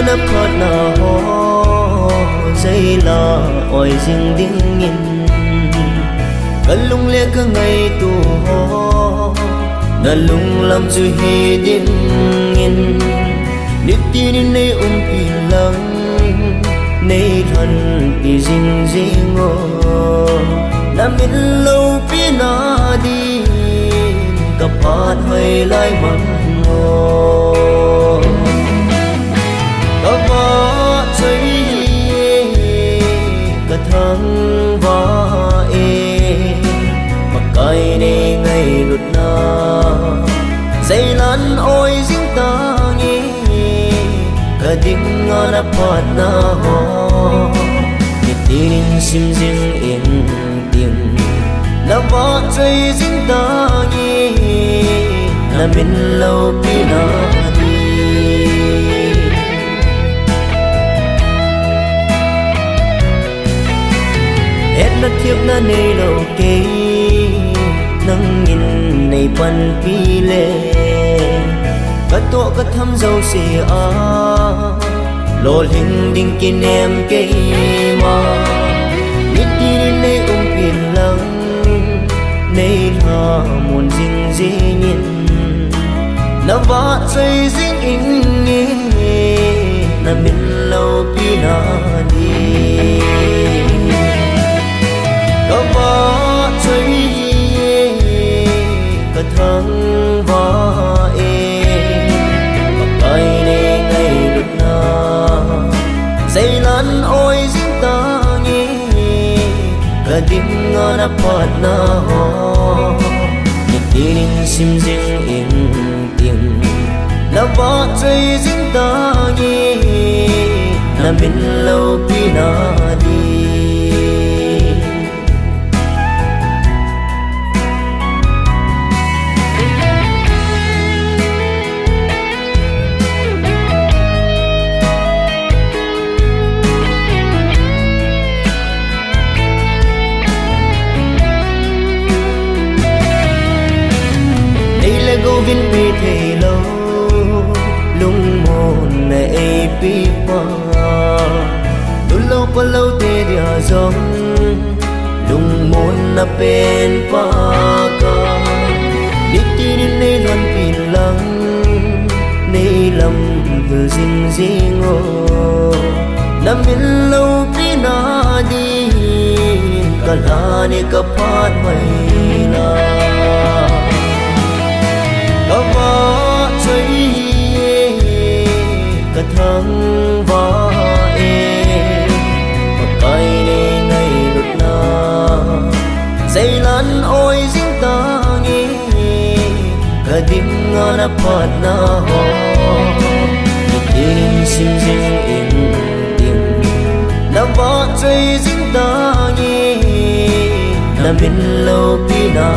nấp khót na ho dây là oi ding ding in gần lung lia cứ ngày tu ho na lung lam chu hi din in nít tin nei pi lang nei thân pi ding ding o na min lâu pi na đi cặp hát hơi lại măng ngô cặp vợ chơi cả tháng và mặc cái này ngày lụt na dây lan ôi dính ta nhé cả đêm ngõ đã phát na ho tin sim riêng yên tiếng na vợ chơi dính ta nhé na bên lâu pi na đi hết na thiệp na nơi đầu kê nâng nhìn này pan pi lệ cả tổ cả thăm dâu xì a lô linh đinh kinh em kê mà nít đi nơi phiền lắng nơi thà muôn dinh dĩ nhìn na vã chơi dính in nghe na min lâu pi na đi na vã chơi cả tháng và mặc cái này ngày lụt na dây lan ôi dính ta nhé cả đêm ngõ đã phát na ho tin sim riêng yên tiếng na vợ chơi dính ta nhé na bên lâu pi na đi vin pi thề lâu lung môn này pi pa du lâu tê dia zong lung môn na pen pa ka đi tin nei loan pin lăng nei lam vừa ding ding o na min lâu pi na đi ka la ni ka pat mai na cả vợ chơi cả tháng và mặc cái này ngày lụt na dây lan ôi dính ta nhé cả đêm ngõ đã phát na ho tin sim riêng yên tiếng na vợ chơi dính ta nhé na bên lâu pi na